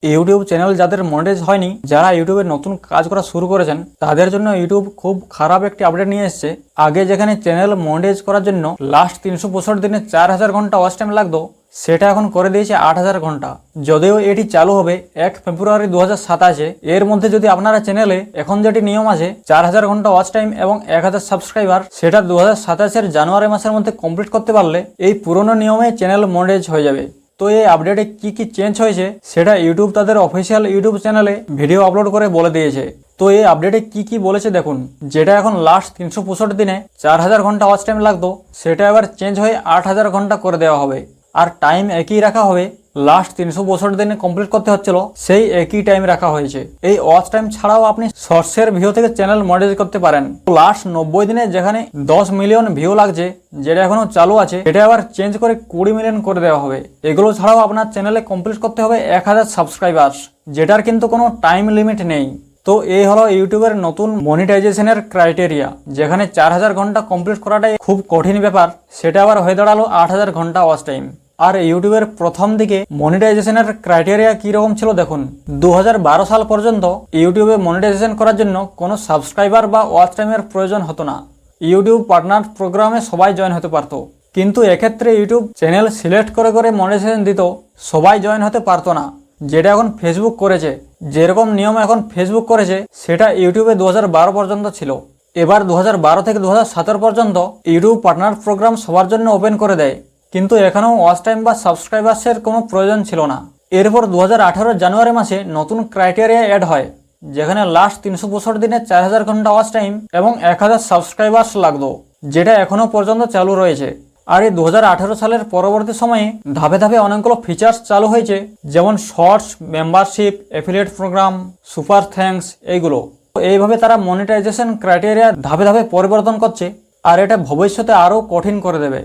YouTube channel যাদের monetize হয়নি, যারা ইউটিউবে নতুন কাজ করা শুরু করেছেন, তাদের জন্য ইউটিউব খুব খারাপ একটি আপডেট নিয়ে এসেছে। আগে যেখানে চ্যানেল মনিটাইজ করার জন্য লাস্ট 365 দিনে 4000 ঘন্টা ওয়াচ টাইম লাগতো, সেটা এখন করে দিয়েছে 8000 ঘন্টা। যদিও এটি চালু হবে 1 ফেব্রুয়ারি 2027। এর মধ্যে যদি আপনারা চ্যানেলে এখন যেটি নিয়ম আছে 4000 ঘন্টা ওয়াচ টাইম এবং 1000 সাবস্ক্রাইবার, সেটা 2027 জানুয়ারি মাসের মধ্যে কমপ্লিট করতে পারলে এই পুরনো নিয়মে চ্যানেল মনিটাইজ হয়ে যাবে। তো এই আপডেটে কি চেঞ্জ হয়েছে সেটা ইউটিউব তাদের অফিসিয়াল ইউটিউব চ্যানেলে ভিডিও আপলোড করে বলে দিয়েছে। তো এই আপডেটে কি বলেছে দেখুন। যেটা এখন লাস্ট 365 দিনে 4000 ঘন্টা ওয়াচ টাইম লাগতো, সেটা এবার চেঞ্জ হয়ে 8000 ঘন্টা করে দেওয়া হবে। আর টাইম একই রাখা হবে, লাস্ট 365 দিনে কমপ্লিট করতে হচ্ছিল সেই একই টাইম রাখা হয়েছে। এই ওয়াচ টাইম ছাড়াও আপনি শর্টসের ভিউ থেকে চ্যানেল মনিটাইজ করতে পারেন। লাস্ট 90 দিনে যেখানে 10 মিলিয়ন ভিউ লাগছে, যেটা এখনো চালু আছে, এটা আবার চেঞ্জ করে 20 মিলিয়ন করে দেওয়া হবে। এগুলো ছাড়াও আপনার চ্যানেলে কমপ্লিট করতে হবে 1000 সাবস্ক্রাইবার, যেটার কিন্তু কোনো টাইম লিমিট নেই। তো এই হলো ইউটিউবের নতুন মনিটাইজেশনের ক্রাইটেরিয়া। যেখানে 4000 ঘন্টা কমপ্লিট করাটাই খুব কঠিন ব্যাপার, সেটা আবার হয়ে দাঁড়ালো 8000 ঘন্টা ওয়াচ টাইম। আর ইউটিউবের প্রথম দিকে মনিটাইজেশনের ক্রাইটেরিয়া কীরকম ছিল দেখুন। 2012 সাল পর্যন্ত ইউটিউবে মনিটাইজেশন করার জন্য কোনো সাবস্ক্রাইবার বা ওয়াচ টাইমের প্রয়োজন হতো না। ইউটিউব পার্টনার প্রোগ্রামে সবাই জয়েন হতে পারতো, কিন্তু এক্ষেত্রে ইউটিউব চ্যানেল সিলেক্ট করে মনিটাইজেশন দিত, সবাই জয়েন হতে পারতো না। যেটা এখন ফেসবুক করেছে, যেরকম নিয়ম এখন ফেসবুক করেছে, সেটা ইউটিউবে 2012 পর্যন্ত ছিল। এবার 2012 থেকে 2017 পর্যন্ত ইউটিউব পার্টনার প্রোগ্রাম সবার জন্য ওপেন করে দেয়, কিন্তু এখানেও ওয়াচ টাইম বা সাবস্ক্রাইবার্সের কোনো প্রয়োজন ছিল না। এরপর 2018 জানুয়ারি মাসে নতুন ক্রাইটেরিয়া অ্যাড হয়, যেখানে লাস্ট 365 দিনে 4000 ঘন্টা ওয়াচ টাইম এবং 1000 সাবস্ক্রাইবার্স লাগতো, যেটা এখনও পর্যন্ত চালু রয়েছে। আর এই 2018 সালের পরবর্তী সময়ে ধাপে ধাপে অনেকগুলো ফিচার্স চালু হয়েছে, যেমন shorts, membership, affiliate program, super thanks, এইগুলো। এইভাবে তারা মনিটাইজেশন ক্রাইটেরিয়া ধাপে ধাপে পরিবর্তন করছে, আর এটা ভবিষ্যতে আরও কঠিন করে দেবে।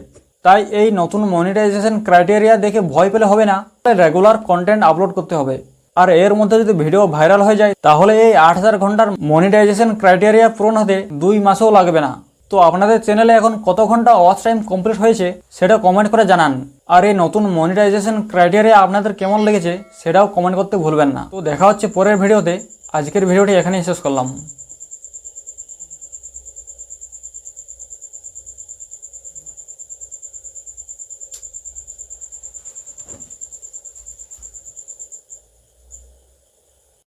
তাই এই নতুন মনিটাইজেশন ক্রাইটেরিয়া দেখে ভয় পেলে হবে না, রেগুলার কন্টেন্ট আপলোড করতে হবে। আর এর মধ্যে যদি ভিডিও ভাইরাল হয়ে যায়, তাহলে এই 8000 ঘন্টার মনিটাইজেশন ক্রাইটেরিয়া পূরণ হতে 2 মাসও লাগবে না। তো আপনাদের চ্যানেলে এখন কত ঘন্টা ওয়াচ টাইম কমপ্লিট হয়েছে সেটা কমেন্ট করে জানান। আর এই নতুন মনিটাইজেশন ক্রাইটেরিয়া আপনাদের কেমন লেগেছে সেটাও কমেন্ট করতে ভুলবেন না। তো দেখা হচ্ছে পরের ভিডিওতে। আজকের ভিডিওটি এখানেই শেষ করলাম।